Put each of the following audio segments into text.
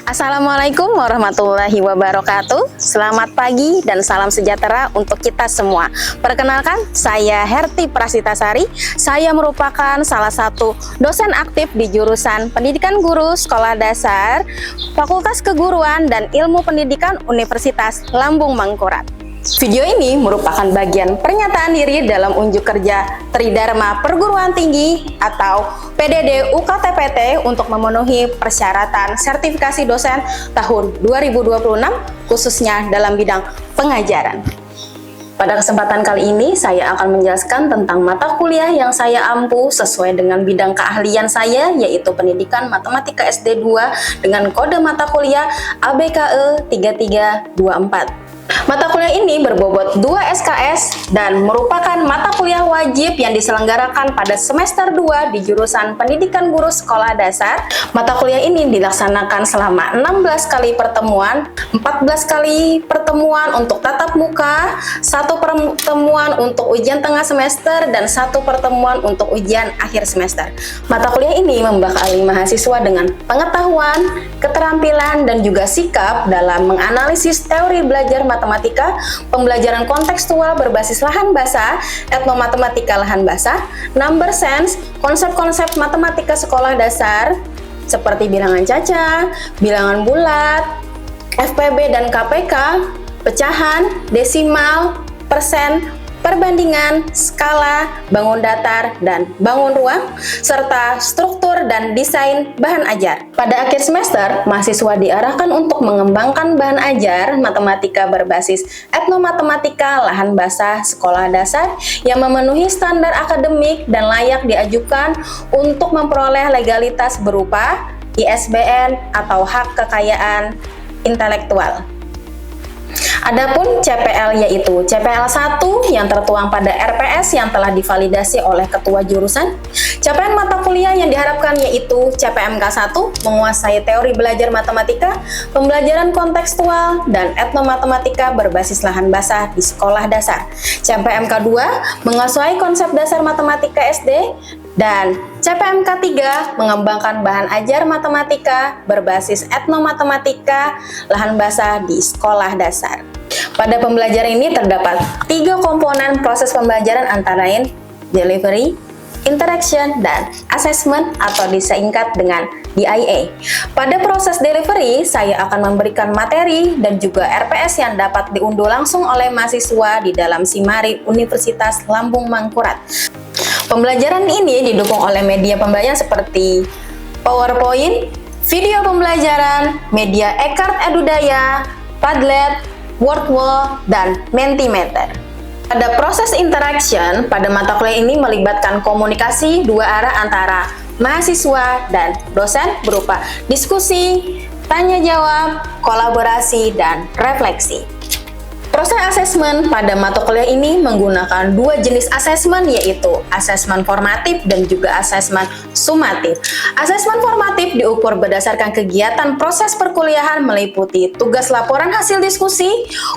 Assalamualaikum warahmatullahi wabarakatuh. Selamat pagi dan salam sejahtera untuk kita semua. Perkenalkan, saya Herti Prasitasari. Saya merupakan salah satu dosen aktif di jurusan Pendidikan Guru Sekolah Dasar, Fakultas Keguruan dan Ilmu Pendidikan Universitas Lambung Mangkurat. Video ini merupakan bagian pernyataan diri dalam unjuk kerja Tridharma Perguruan Tinggi atau PDD UKTPT untuk memenuhi persyaratan sertifikasi dosen tahun 2026 khususnya dalam bidang pengajaran. Pada kesempatan kali ini saya akan menjelaskan tentang mata kuliah yang saya ampu sesuai dengan bidang keahlian saya, yaitu Pendidikan Matematika SD 2 dengan kode mata kuliah ABKE 3324. Mata kuliah ini berbobot 2 SKS dan merupakan mata kuliah wajib yang diselenggarakan pada semester 2 di jurusan Pendidikan Guru Sekolah Dasar. Mata kuliah ini dilaksanakan selama 16 kali pertemuan, 14 kali pertemuan untuk tatap muka, 1 pertemuan untuk ujian tengah semester, dan 1 pertemuan untuk ujian akhir semester. Mata kuliah ini membekali mahasiswa dengan pengetahuan, keterampilan, dan juga sikap dalam menganalisis teori belajar matematika, pembelajaran kontekstual berbasis lahan basa, etnomatematika lahan basa, number sense, konsep-konsep matematika sekolah dasar seperti bilangan caca, bilangan bulat, FPB dan KPK, pecahan, desimal, persen, perbandingan, skala, bangun datar, dan bangun ruang, serta struktur dan desain bahan ajar. Pada akhir semester, mahasiswa diarahkan untuk mengembangkan bahan ajar matematika berbasis etnomatematika lahan basah sekolah dasar yang memenuhi standar akademik dan layak diajukan untuk memperoleh legalitas berupa ISBN atau hak kekayaan intelektual. Adapun CPL yaitu CPL 1 yang tertuang pada RPS yang telah divalidasi oleh ketua jurusan. Capaian mata kuliah yang diharapkan yaitu CPMK 1 menguasai teori belajar matematika, pembelajaran kontekstual, dan etnomatematika berbasis lahan basah di sekolah dasar. CPMK 2 menguasai konsep dasar matematika SD, dan CPMK 3 mengembangkan bahan ajar matematika berbasis etnomatematika lahan basah di sekolah dasar. Pada pembelajaran ini terdapat 3 komponen proses pembelajaran antara lain delivery, interaction, dan assessment atau disingkat dengan DIA. Pada proses delivery, saya akan memberikan materi dan juga RPS yang dapat diunduh langsung oleh mahasiswa di dalam Simari Universitas Lambung Mangkurat. Pembelajaran ini didukung oleh media pembelajaran seperti PowerPoint, video pembelajaran, media Eckhart Edudaya, Padlet, Wordwall, dan Mentimeter. Pada proses interaction, pada mata kuliah ini melibatkan komunikasi dua arah antara mahasiswa dan dosen berupa diskusi, tanya jawab, kolaborasi, dan refleksi. Proses asesmen pada mata kuliah ini menggunakan 2 jenis asesmen, yaitu asesmen formatif dan juga asesmen sumatif. Asesmen formatif diukur berdasarkan kegiatan proses perkuliahan meliputi tugas laporan hasil diskusi,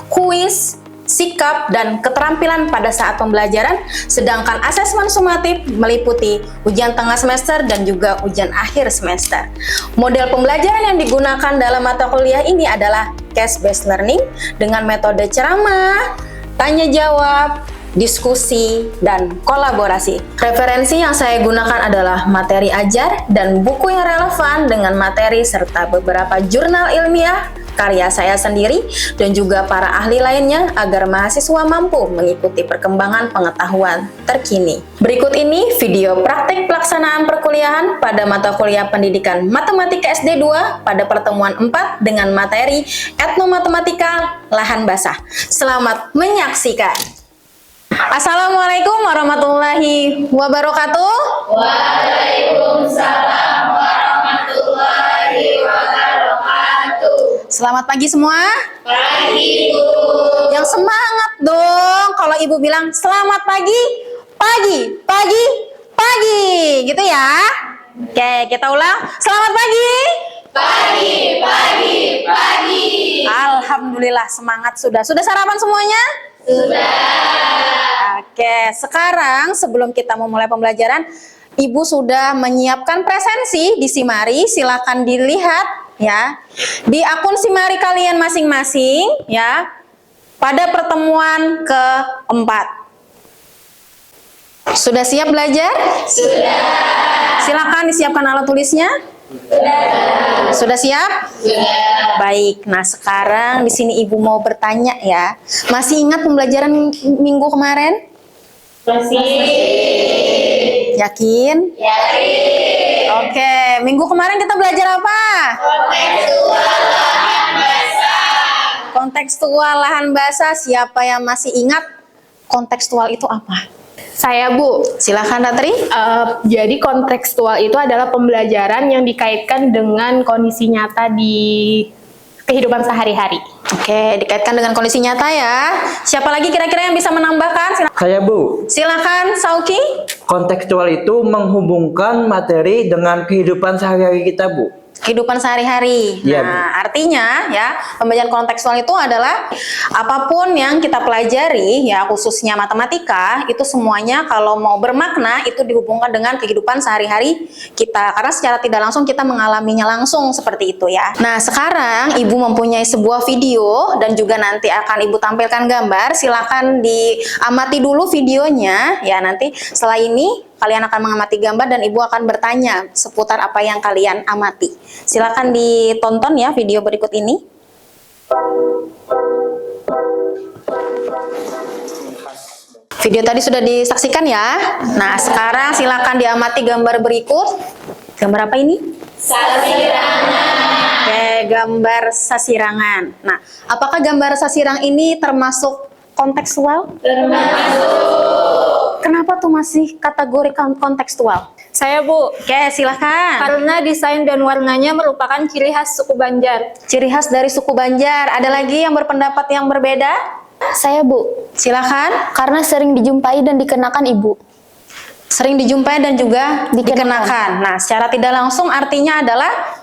kuis, sikap, dan keterampilan pada saat pembelajaran, sedangkan asesmen sumatif meliputi ujian tengah semester dan juga ujian akhir semester. Model pembelajaran yang digunakan dalam mata kuliah ini adalah case-based learning dengan metode ceramah, tanya jawab, diskusi, dan kolaborasi. Referensi yang saya gunakan adalah materi ajar dan buku yang relevan dengan materi serta beberapa jurnal ilmiah, karya saya sendiri, dan juga para ahli lainnya agar mahasiswa mampu mengikuti perkembangan pengetahuan terkini. Berikut ini video praktik pelaksanaan perkuliahan pada mata kuliah Pendidikan Matematika SD 2 pada pertemuan 4 dengan materi etnomatematika lahan basah. Selamat menyaksikan. Assalamualaikum warahmatullahi wabarakatuh. Waalaikumsalam warahmatullahi wabarakatuh. Selamat pagi semua. Pagi, Bu. Yang semangat dong kalau Ibu bilang selamat pagi, pagi, pagi, pagi, gitu ya. Oke, kita ulang. Selamat pagi. Pagi, pagi, pagi. Alhamdulillah semangat sudah. Sudah sarapan semuanya? Sudah. Oke, sekarang sebelum kita memulai pembelajaran, Ibu sudah menyiapkan presensi di Simari. Silakan dilihat ya di akun Simari kalian masing-masing ya pada pertemuan keempat. Sudah siap belajar? Sudah. Silakan disiapkan alat tulisnya. Sudah siap? Sudah. Baik. Nah, sekarang di sini Ibu mau bertanya ya. Masih ingat pembelajaran minggu kemarin? Masih. Yakin? Yakin. Oke, minggu kemarin kita belajar apa? Kontekstual lahan basah. Kontekstual lahan basah. Siapa yang masih ingat kontekstual itu apa? Saya, Bu. Silakan Ratri. Jadi kontekstual itu adalah pembelajaran yang dikaitkan dengan kondisi nyata di kehidupan sehari-hari. Oke, dikaitkan dengan kondisi nyata ya. Siapa lagi kira-kira yang bisa menambahkan? Saya, Bu. Silakan Sauki. Kontekstual itu menghubungkan materi dengan kehidupan sehari-hari kita, Bu. Kehidupan sehari-hari. Iya, Nah, artinya ya, pembelajaran kontekstual itu adalah apapun yang kita pelajari ya, khususnya matematika, itu semuanya kalau mau bermakna itu dihubungkan dengan kehidupan sehari-hari kita. Karena secara tidak langsung kita mengalaminya langsung seperti itu ya. Nah, sekarang Ibu mempunyai sebuah video dan juga nanti akan Ibu tampilkan gambar. Silakan diamati dulu videonya ya. Nanti setelah ini kalian akan mengamati gambar dan Ibu akan bertanya seputar apa yang kalian amati. Silakan ditonton ya video berikut ini. Video tadi sudah disaksikan ya. Nah, sekarang silakan diamati gambar berikut. Gambar apa ini? Sasirangan. Oke, gambar sasirangan. Nah, apakah gambar sasirang ini termasuk kontekstual? Termasuk. Kenapa tuh masih kategori kontekstual? Saya, Bu. Oke, silakan. Karena desain dan warnanya merupakan ciri khas suku Banjar. Ciri khas dari suku Banjar. Ada lagi yang berpendapat yang berbeda? Saya, Bu. Silakan. Karena sering dijumpai dan dikenakan Ibu. Sering dijumpai dan juga dikenakan. Nah, secara tidak langsung artinya adalah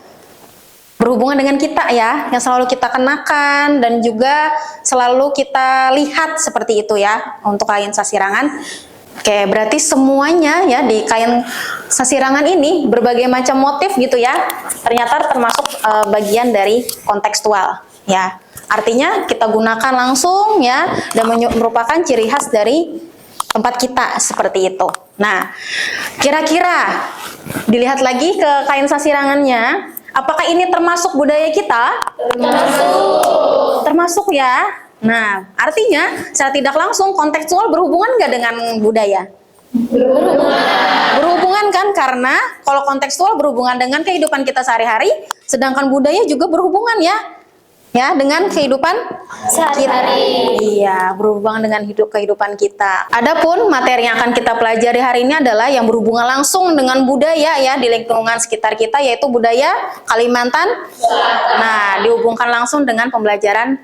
berhubungan dengan kita ya, yang selalu kita kenakan dan juga selalu kita lihat seperti itu ya untuk kain sasirangan. Oke, berarti semuanya ya di kain sasirangan ini berbagai macam motif gitu ya. Ternyata termasuk bagian dari kontekstual ya. Artinya kita gunakan langsung ya dan merupakan ciri khas dari tempat kita seperti itu. Nah, kira-kira dilihat lagi ke kain sasirangannya, apakah ini termasuk budaya kita? Termasuk. Termasuk ya. Nah, artinya secara tidak langsung kontekstual berhubungan nggak dengan budaya? Berhubungan kan, karena kalau kontekstual berhubungan dengan kehidupan kita sehari-hari, sedangkan budaya juga berhubungan ya dengan kehidupan Sehari-hari. Iya, berhubungan dengan kehidupan kita. Adapun materi yang akan kita pelajari hari ini adalah yang berhubungan langsung dengan budaya ya di lingkungan sekitar kita, yaitu budaya Kalimantan. Nah, dihubungkan langsung dengan pembelajaran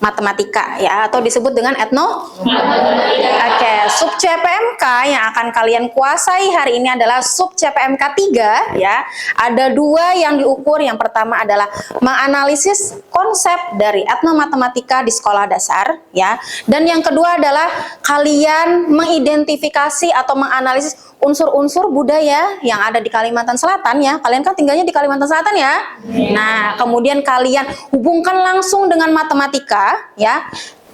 matematika ya, atau disebut dengan Oke, sub CPMK yang akan kalian kuasai hari ini adalah sub CPMK 3 ya. Ada dua yang diukur. Yang pertama adalah menganalisis konsep dari etnomatematika di sekolah dasar ya. Dan yang kedua adalah kalian mengidentifikasi atau menganalisis unsur-unsur budaya yang ada di Kalimantan Selatan ya. Kalian kan tinggalnya di Kalimantan Selatan ya. Nah, kemudian kalian hubungkan langsung dengan matematika ya.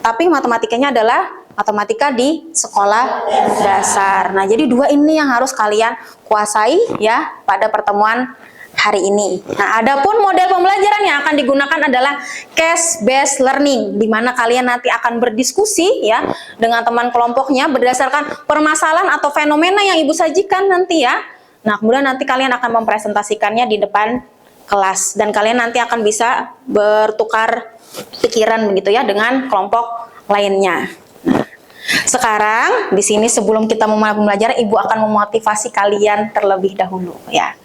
Tapi matematikanya adalah matematika di sekolah dasar. Nah, jadi dua ini yang harus kalian kuasai ya pada pertemuan hari ini. Nah, adapun model pembelajaran yang akan digunakan adalah case based learning, di mana kalian nanti akan berdiskusi ya dengan teman kelompoknya berdasarkan permasalahan atau fenomena yang Ibu sajikan nanti ya. Nah, kemudian nanti kalian akan mempresentasikannya di depan kelas dan kalian nanti akan bisa bertukar pikiran begitu ya dengan kelompok lainnya. Nah, sekarang di sini sebelum kita memulai pembelajaran, Ibu akan memotivasi kalian terlebih dahulu ya.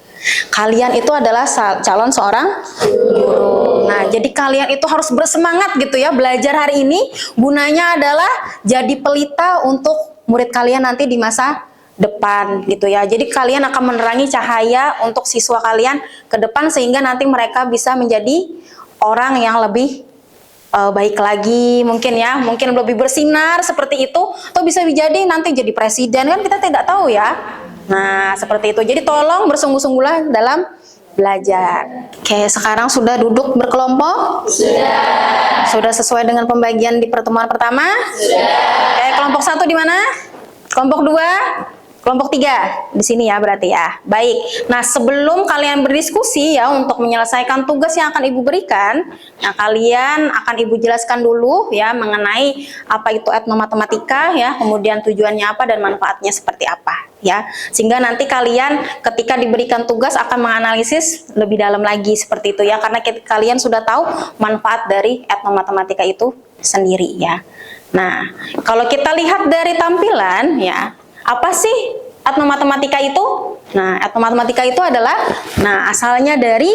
Kalian itu adalah calon seorang guru. Nah, jadi kalian itu harus bersemangat gitu ya belajar hari ini. Gunanya adalah jadi pelita untuk murid kalian nanti di masa depan gitu ya. Jadi kalian akan menerangi cahaya untuk siswa kalian ke depan sehingga nanti mereka bisa menjadi orang yang lebih baik lagi mungkin ya, mungkin lebih bersinar seperti itu, atau bisa jadi nanti jadi presiden kan kita tidak tahu ya. Nah, seperti itu. Jadi tolong bersungguh-sungguhlah dalam belajar. Oke, sekarang sudah duduk berkelompok? Sudah sesuai dengan pembagian di pertemuan pertama? Oke, kelompok 1 di mana? Kelompok 2? Kelompok 3 di sini ya berarti ya. Baik. Nah, sebelum kalian berdiskusi ya untuk menyelesaikan tugas yang akan Ibu berikan, nah kalian akan Ibu jelaskan dulu ya mengenai apa itu etnomatematika ya, kemudian tujuannya apa dan manfaatnya seperti apa ya. Sehingga nanti kalian ketika diberikan tugas akan menganalisis lebih dalam lagi seperti itu ya, karena kalian sudah tahu manfaat dari etnomatematika itu sendiri ya. Nah, kalau kita lihat dari tampilan ya, apa sih etnomatematika itu? Nah, etnomatematika itu adalah, asalnya dari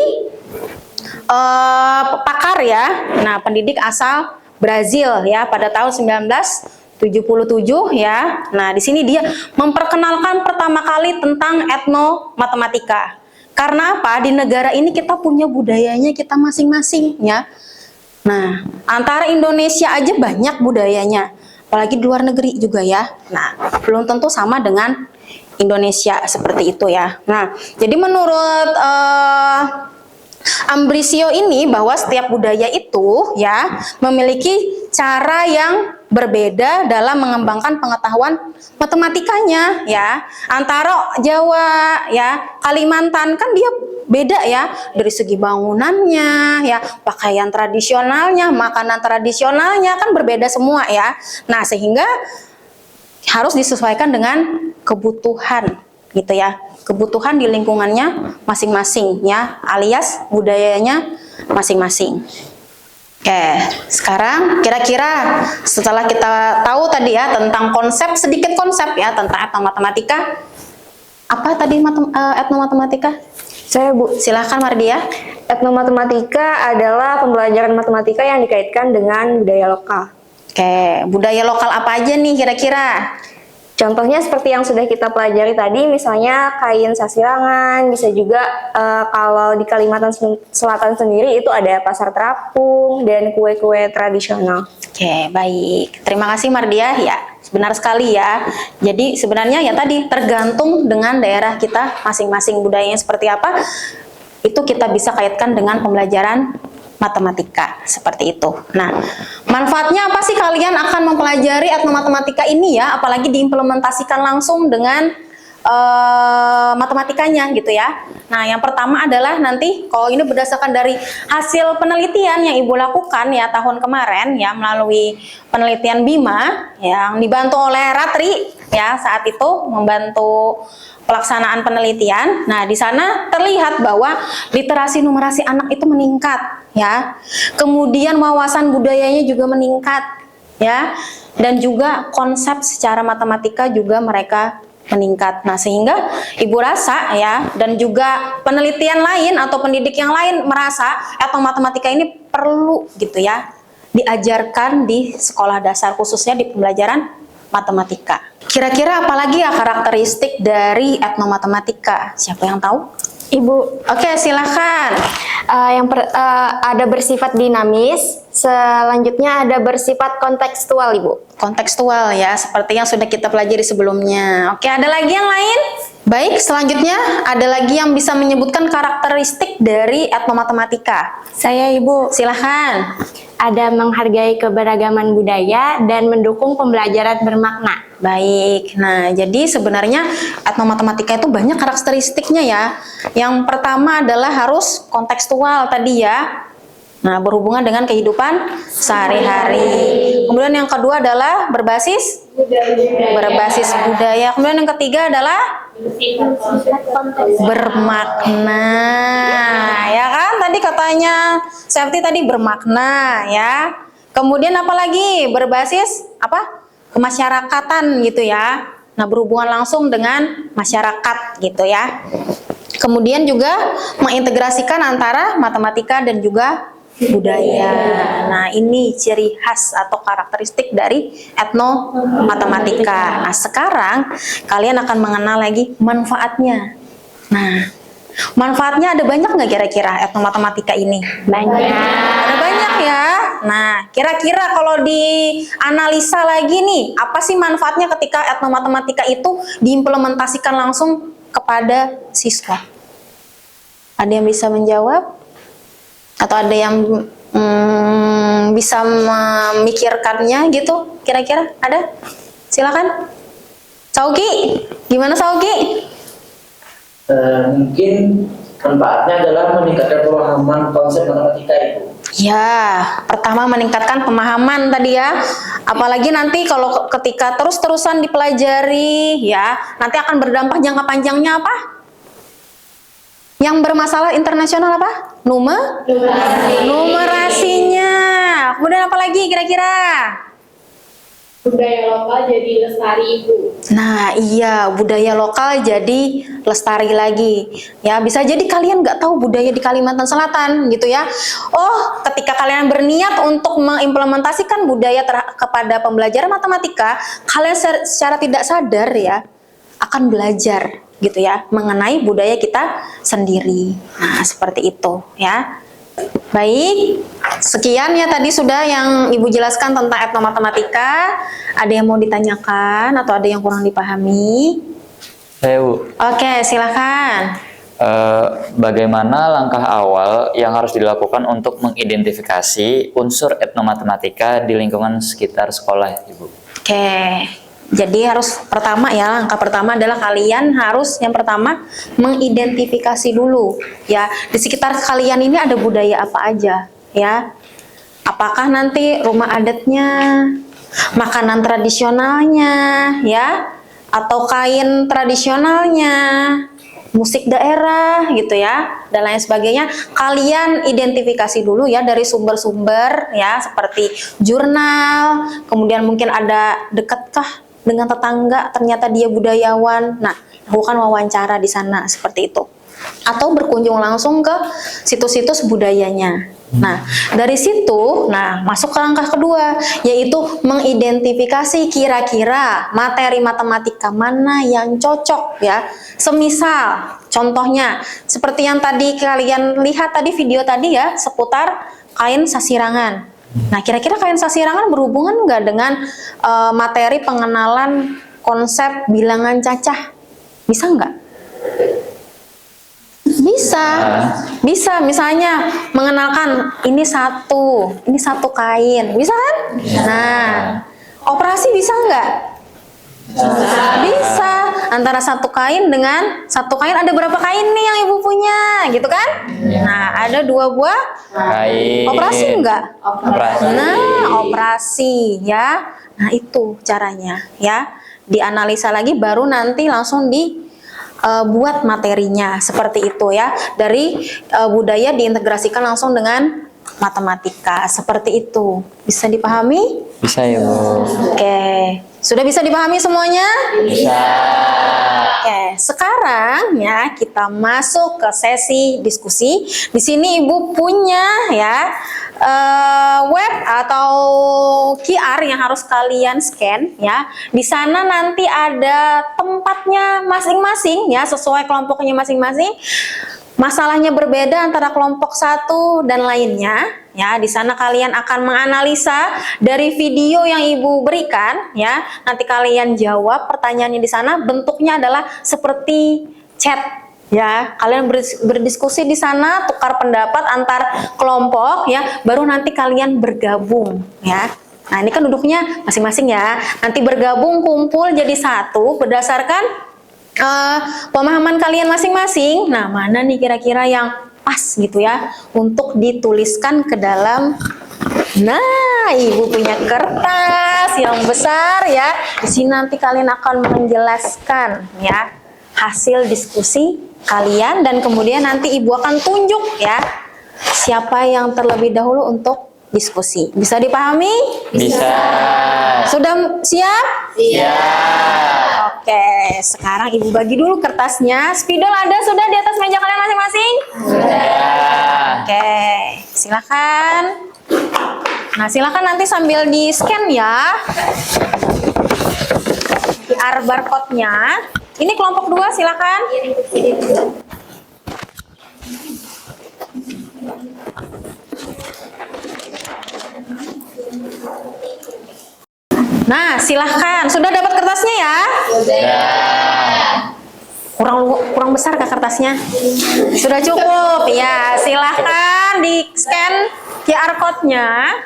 pakar ya. Nah, pendidik asal Brazil ya pada tahun 1977 ya. Nah, di sini dia memperkenalkan pertama kali tentang etnomatematika. Karena apa? Di negara ini kita punya budayanya kita masing-masing ya. Nah, antara Indonesia aja banyak budayanya. Apalagi di luar negeri juga ya. Nah, belum tentu sama dengan Indonesia seperti itu ya. Nah, jadi menurut Ambrisio ini bahwa setiap budaya itu ya memiliki cara yang berbeda dalam mengembangkan pengetahuan matematikanya ya. Antara Jawa ya, Kalimantan kan dia beda ya dari segi bangunannya ya, pakaian tradisionalnya, makanan tradisionalnya kan berbeda semua ya. Nah, sehingga harus disesuaikan dengan kebutuhan gitu ya. Kebutuhan di lingkungannya masing-masing ya, alias budayanya masing-masing. Oke, sekarang kira-kira setelah kita tahu tadi ya tentang sedikit konsep ya tentang etnomatematika. Apa tadi etnomatematika? Saya Bu. Silahkan Mardia. Etnomatematika adalah pembelajaran matematika yang dikaitkan dengan budaya lokal. Oke, budaya lokal apa aja nih kira-kira? Contohnya seperti yang sudah kita pelajari tadi, misalnya kain sasirangan, bisa juga kalau di Kalimantan Selatan sendiri itu ada pasar terapung dan kue-kue tradisional. Oke, baik. Terima kasih Mardia. Ya, benar sekali ya. Jadi sebenarnya ya tadi tergantung dengan daerah kita masing-masing budayanya seperti apa, itu kita bisa kaitkan dengan pembelajaran matematika seperti itu. Nah, manfaatnya apa sih kalian akan mempelajari etnomatematika ini ya, apalagi diimplementasikan langsung dengan matematikanya gitu ya. Nah, yang pertama adalah nanti kalau ini berdasarkan dari hasil penelitian yang Ibu lakukan ya tahun kemarin ya melalui penelitian BIMA yang dibantu oleh Ratri ya saat itu membantu pelaksanaan penelitian. Nah, di sana terlihat bahwa literasi numerasi anak itu meningkat ya. Kemudian wawasan budayanya juga meningkat ya. Dan juga konsep secara matematika juga mereka meningkat. Nah, sehingga Ibu rasa ya dan juga penelitian lain atau pendidik yang lain merasa etnomatematika ini perlu gitu ya diajarkan di sekolah dasar khususnya di pembelajaran matematika. Kira-kira apalagi ya karakteristik dari etnomatematika? Siapa yang tahu? Ibu. Oke, silahkan. Ada bersifat dinamis, selanjutnya ada bersifat kontekstual, Ibu. Kontekstual ya, seperti yang sudah kita pelajari sebelumnya. Oke, ada lagi yang lain? Baik, selanjutnya ada lagi yang bisa menyebutkan karakteristik dari etnomatematika. Saya, Ibu. Silahkan. Ada menghargai keberagaman budaya dan mendukung pembelajaran bermakna. Baik, nah jadi sebenarnya etnomatematika itu banyak karakteristiknya ya. Yang pertama adalah harus kontekstual tadi ya. Nah, berhubungan dengan kehidupan sehari-hari. Kemudian yang kedua adalah berbasis budaya. Kemudian yang ketiga adalah bermakna. Ya kan? Tadi katanya Safety tadi bermakna ya. Kemudian apa lagi? Berbasis apa? Kemasyarakatan gitu ya. Nah, berhubungan langsung dengan masyarakat gitu ya. Kemudian juga mengintegrasikan antara matematika dan juga budaya. Nah, ini ciri khas atau karakteristik dari etnomatematika. Nah, sekarang kalian akan mengenal lagi manfaatnya. Nah, manfaatnya ada banyak nggak kira-kira etnomatematika ini? Banyak. Ada banyak ya. Nah, kira-kira kalau dianalisa lagi nih, apa sih manfaatnya ketika etnomatematika itu diimplementasikan langsung kepada siswa? Ada yang bisa menjawab? Atau ada yang bisa memikirkannya gitu? Kira-kira ada? Silakan. Sauki, gimana Sauki? Mungkin manfaatnya adalah meningkatkan pemahaman konsep matematika itu. Ya, pertama meningkatkan pemahaman tadi ya. Apalagi nanti kalau ketika terus-terusan dipelajari ya, nanti akan berdampak jangka panjangnya apa? Yang bermasalah internasional apa? Numerasinya. Kemudian apa lagi kira-kira? Budaya lokal jadi lestari, Ibu. Nah iya, budaya lokal jadi lestari lagi. Ya, bisa jadi kalian nggak tahu budaya di Kalimantan Selatan gitu ya. Oh, ketika kalian berniat untuk mengimplementasikan budaya kepada pembelajaran matematika, kalian secara tidak sadar ya akan belajar gitu ya mengenai budaya kita sendiri. Nah, seperti itu ya. Baik, sekian ya tadi sudah yang Ibu jelaskan tentang etnomatematika. Ada yang mau ditanyakan atau ada yang kurang dipahami? Saya Bu, Oke, silakan. bagaimana langkah awal yang harus dilakukan untuk mengidentifikasi unsur etnomatematika di lingkungan sekitar sekolah, Ibu? Oke, jadi harus pertama ya, langkah pertama adalah kalian harus yang pertama mengidentifikasi dulu ya, di sekitar kalian ini ada budaya apa aja ya. Apakah nanti rumah adatnya, makanan tradisionalnya ya, atau kain tradisionalnya, musik daerah gitu ya, dan lain sebagainya. Kalian identifikasi dulu ya dari sumber-sumber ya, seperti jurnal, kemudian mungkin ada dekatkah dengan tetangga, ternyata dia budayawan. Nah, lakukan wawancara di sana seperti itu. Atau berkunjung langsung ke situs-situs budayanya. Nah, dari situ, masuk ke langkah kedua, yaitu mengidentifikasi kira-kira materi matematika mana yang cocok ya. Semisal, contohnya, seperti yang tadi kalian lihat tadi video tadi ya, seputar kain sasirangan. Nah, kira-kira kain sasirangan berhubungan nggak dengan materi pengenalan konsep bilangan cacah? Bisa nggak? Bisa. Misalnya mengenalkan ini satu kain, bisa kan? Nah, operasi bisa nggak? Bisa. Antara satu kain dengan satu kain, ada berapa kain nih yang Ibu punya, gitu kan? Nah, ada 2 buah Kain. operasi nggak? Operasi. Nah, operasi ya. Nah, itu caranya ya. Dianalisa lagi baru nanti langsung buat materinya seperti itu ya. Dari budaya diintegrasikan langsung dengan matematika seperti itu. Bisa dipahami? Bisa ya Bu. Oke. Sudah bisa dipahami semuanya? Bisa. Oke, sekarang ya kita masuk ke sesi diskusi. Di sini Ibu punya ya web atau QR yang harus kalian scan ya. Di sana nanti ada tempatnya masing-masing ya, sesuai kelompoknya masing-masing. Masalahnya berbeda antara kelompok satu dan lainnya ya. Di sana kalian akan menganalisa dari video yang Ibu berikan ya. Nanti kalian jawab pertanyaannya di sana, bentuknya adalah seperti chat ya. Kalian berdiskusi di sana, tukar pendapat antar kelompok ya, baru nanti kalian bergabung ya. Nah, ini kan duduknya masing-masing ya. Nanti bergabung, kumpul jadi satu berdasarkan pemahaman kalian masing-masing. Nah, mana nih kira-kira yang pas gitu ya untuk dituliskan ke dalam. Nah, Ibu punya kertas yang besar ya. Di sini nanti kalian akan menjelaskan ya hasil diskusi kalian, dan kemudian nanti Ibu akan tunjuk ya siapa yang terlebih dahulu untuk diskusi. Bisa dipahami? Bisa. Sudah siap? Iya. Oke, sekarang Ibu bagi dulu kertasnya. Spidol ada sudah di atas meja kalian masing-masing? Sudah. Oke, silakan. Nah, silakan nanti sambil di-scan ya QR barcode-nya. Ini kelompok 2, silakan. Nah, silahkan. Sudah dapat kertasnya ya? Sudah. Kurang besar Kak kertasnya? Sudah cukup. Ya, silahkan di-scan QR code-nya.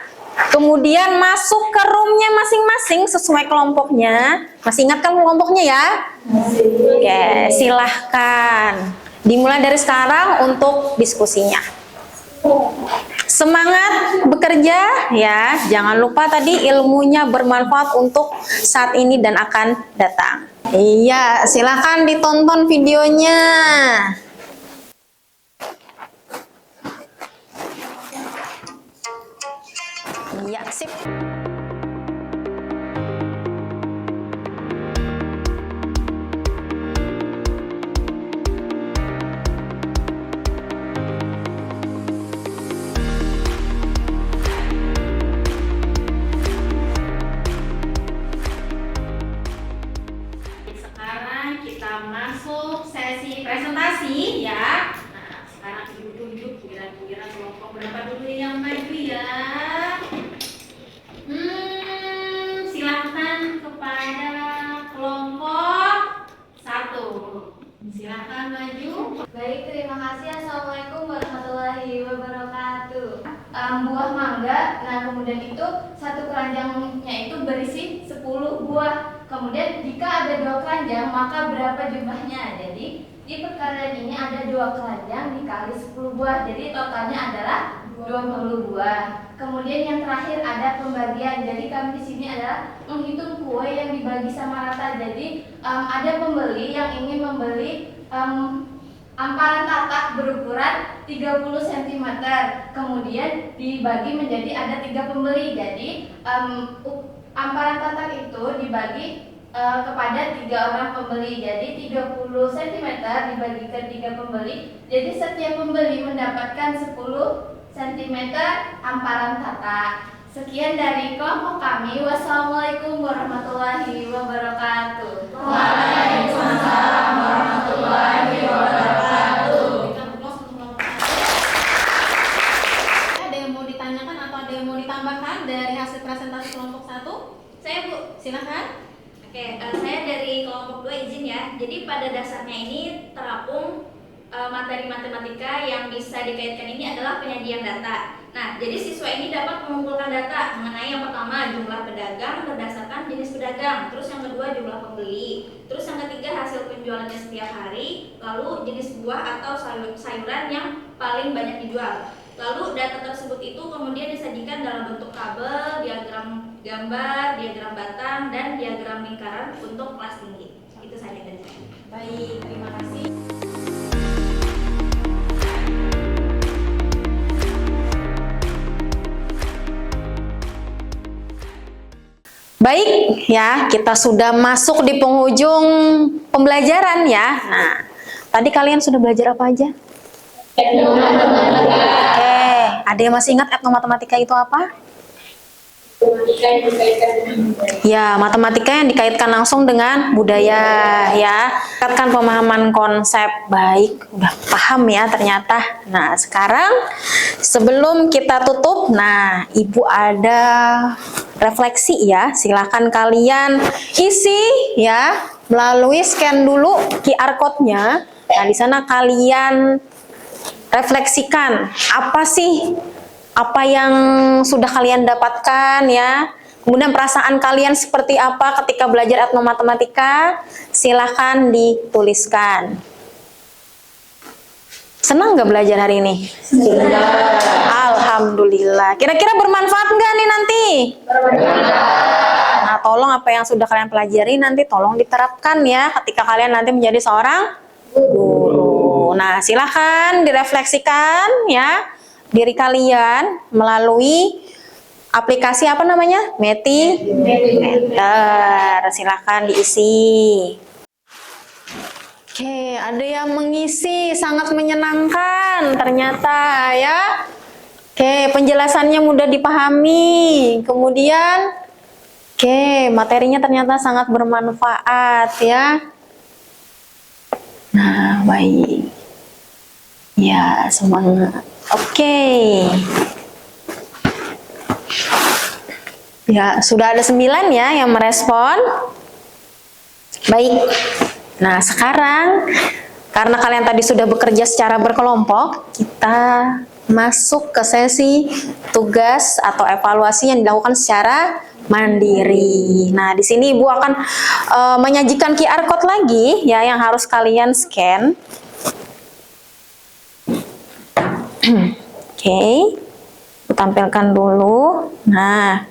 Kemudian masuk ke room-nya masing-masing sesuai kelompoknya. Masih ingat kan kelompoknya ya? Oke, silahkan. Dimulai dari sekarang untuk diskusinya. Semangat bekerja ya. Jangan lupa tadi ilmunya bermanfaat untuk saat ini dan akan datang. Iya, silahkan ditonton videonya. Iya, sip. Sekarang kita masuk sesi presentasi ya. Nah, sekarang tunjuk kira-kira kelompok berapa dulu yang maju ya. Silahkan kepada kelompok 1. Silahkan maju. Baik, terima kasih. Assalamualaikum warahmatullahi wabarakatuh. Buah mangga, nah kemudian itu satu keranjangnya itu berisi 10 buah. Kemudian jika ada 2 keranjang, maka berapa jumlahnya? Jadi di perkara ini ada 2 keranjang dikali 10 buah. Jadi totalnya adalah 20 buah. Kemudian yang terakhir ada pembagian. Jadi kami di sini adalah menghitung kue yang dibagi sama rata. Jadi ada pembeli yang ingin membeli amparan tatak berukuran 30 cm. Kemudian dibagi menjadi ada 3 pembeli. Jadi amparan tatak itu dibagi kepada 3 orang pembeli. Jadi 30 cm dibagi ke 3 pembeli. Jadi setiap pembeli mendapatkan 10 cm amparan tatak. Sekian dari kelompok kami. Wassalamualaikum warahmatullahi wabarakatuh. Waalaikumsalam warahmatullahi wabarakatuh. Ada yang mau ditanyakan atau ada yang mau ditambahkan dari hasil presentasi kelompok 1? Saya Bu, Silahkan. oke, saya dari kelompok 2 izin ya. Jadi pada dasarnya ini terapung materi matematika yang bisa dikaitkan ini adalah penyajian data. Nah, jadi siswa ini dapat mengumpulkan data mengenai yang pertama jumlah pedagang berdasarkan jenis pedagang, terus yang kedua jumlah pembeli, terus yang ketiga hasil penjualannya setiap hari, lalu jenis buah atau sayuran yang paling banyak dijual. Lalu data tersebut itu kemudian disajikan dalam bentuk tabel, diagram gambar, diagram batang, dan diagram lingkaran untuk kelas tinggi. Itu saja dari saya. Baik, terima kasih. Baik, ya, kita sudah masuk di penghujung pembelajaran ya. Nah, tadi kalian sudah belajar apa aja? Etnomatematika. Ada yang masih ingat etnomatematika itu apa? Ya, matematika yang dikaitkan langsung dengan budaya ya. Kaitkan pemahaman konsep. Baik, udah paham ya ternyata. Nah, sekarang sebelum kita tutup, nah, Ibu ada refleksi ya. Silakan kalian isi ya melalui scan dulu QR code-nya. Nah, di sana kalian refleksikan apa sih apa yang sudah kalian dapatkan ya. Kemudian perasaan kalian seperti apa ketika belajar etnomatematika? Silahkan dituliskan. Senang nggak belajar hari ini? Senang. Alhamdulillah. Kira-kira bermanfaat nggak nih nanti? Bermanfaat. Nah, tolong apa yang sudah kalian pelajari nanti tolong diterapkan ya ketika kalian nanti menjadi seorang guru. Nah, silahkan direfleksikan ya diri kalian melalui aplikasi apa namanya? Metimeter. Silahkan diisi. Oke, ada yang mengisi, sangat menyenangkan ternyata ya. Oke, penjelasannya mudah dipahami. Kemudian, oke, materinya ternyata sangat bermanfaat ya. Nah, baik. Ya, semangat. Oke. Ya, sudah ada 9 ya yang merespon. Baik. Nah, sekarang Karena kalian tadi sudah bekerja secara berkelompok, kita masuk ke sesi tugas atau evaluasi yang dilakukan secara mandiri. Nah, di sini Ibu akan menyajikan QR code lagi ya yang harus kalian scan. Oke. Tampilkan dulu. Nah,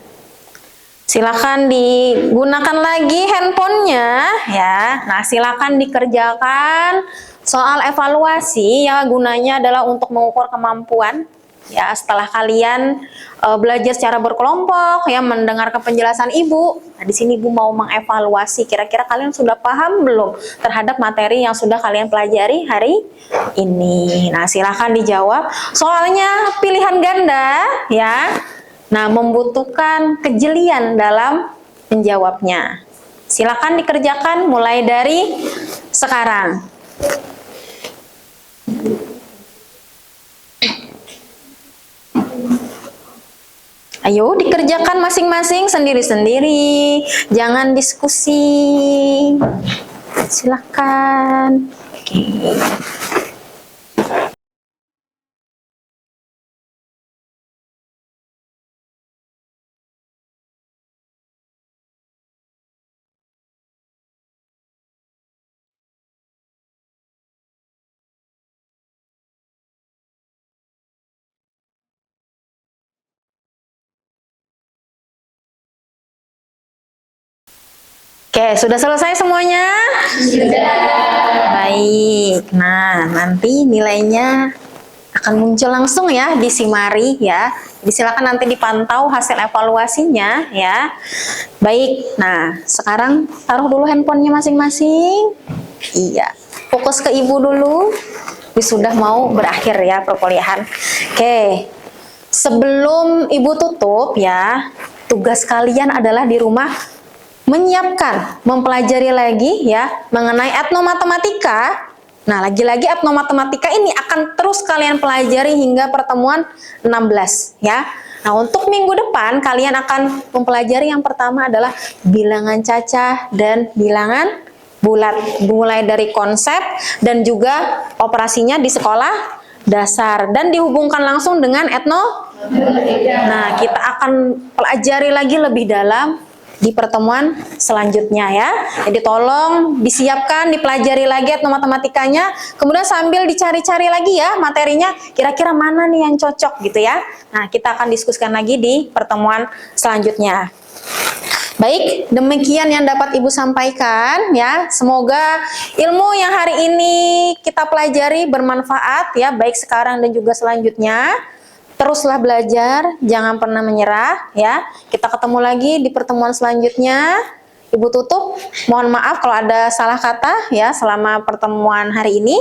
silakan digunakan lagi handphonenya ya. Nah, silakan dikerjakan soal evaluasi ya, gunanya adalah untuk mengukur kemampuan ya setelah kalian belajar secara berkelompok ya, mendengarkan penjelasan Ibu. Nah, di sini Ibu mau mengevaluasi kira-kira kalian sudah paham belum terhadap materi yang sudah kalian pelajari hari ini. Nah, silakan dijawab. Soalnya pilihan ganda ya. Nah, membutuhkan kejelian dalam menjawabnya. Silakan dikerjakan mulai dari sekarang. Ayo dikerjakan masing-masing sendiri-sendiri, jangan diskusi. Silakan. Oke. Oke, sudah selesai semuanya? Sudah. Baik. Nah, nanti nilainya akan muncul langsung ya di Simari ya. Jadi silakan nanti dipantau hasil evaluasinya ya. Baik. Nah, sekarang taruh dulu handphonenya masing-masing. Iya. Fokus ke Ibu dulu. Sudah mau berakhir ya perkuliahan. Oke. Sebelum Ibu tutup ya, tugas kalian adalah di rumah menyiapkan, mempelajari lagi ya mengenai etnomatematika. Nah, lagi-lagi etnomatematika ini akan terus kalian pelajari hingga pertemuan 16 ya. Nah, untuk minggu depan kalian akan mempelajari yang pertama adalah bilangan cacah dan bilangan bulat, mulai dari konsep dan juga operasinya di sekolah dasar dan dihubungkan langsung dengan Nah, kita akan pelajari lagi lebih dalam di pertemuan selanjutnya ya. Jadi tolong disiapkan, dipelajari lagi etnomatematikanya, kemudian sambil dicari-cari lagi ya materinya, kira-kira mana nih yang cocok gitu ya. Nah, kita akan diskusikan lagi di pertemuan selanjutnya. Baik, demikian yang dapat Ibu sampaikan ya. Semoga ilmu yang hari ini kita pelajari bermanfaat ya, baik sekarang dan juga selanjutnya. Teruslah belajar, jangan pernah menyerah ya. Kita ketemu lagi di pertemuan selanjutnya. Ibu tutup, mohon maaf kalau ada salah kata ya selama pertemuan hari ini.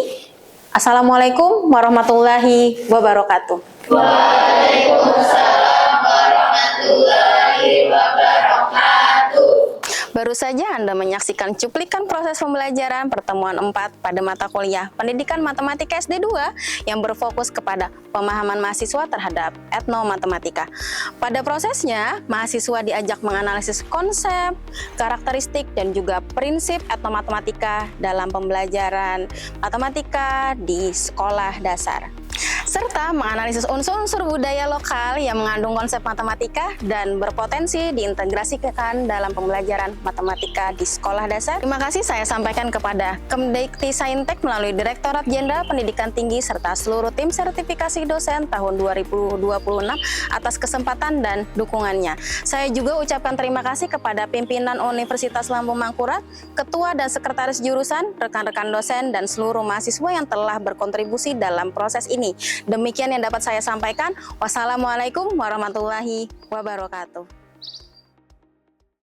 Assalamualaikum warahmatullahi wabarakatuh. Waalaikumsalam warahmatullahi wabarakatuh. Baru saja Anda menyaksikan cuplikan proses pembelajaran pertemuan 4 pada mata kuliah Pendidikan Matematika SD 2 yang berfokus kepada pemahaman mahasiswa terhadap etnomatematika. Pada prosesnya, mahasiswa diajak menganalisis konsep, karakteristik, dan juga prinsip etnomatematika dalam pembelajaran matematika di sekolah dasar, serta menganalisis unsur-unsur budaya lokal yang mengandung konsep matematika dan berpotensi diintegrasikan dalam pembelajaran matematika di sekolah dasar. Terima kasih saya sampaikan kepada Kemdikti Saintek melalui Direktorat Jenderal Pendidikan Tinggi serta seluruh tim sertifikasi dosen tahun 2026 atas kesempatan dan dukungannya. Saya juga ucapkan terima kasih kepada pimpinan Universitas Lambung Mangkurat, ketua dan sekretaris jurusan, rekan-rekan dosen, dan seluruh mahasiswa yang telah berkontribusi dalam proses ini. Demikian yang dapat saya sampaikan. Wassalamualaikum warahmatullahi wabarakatuh.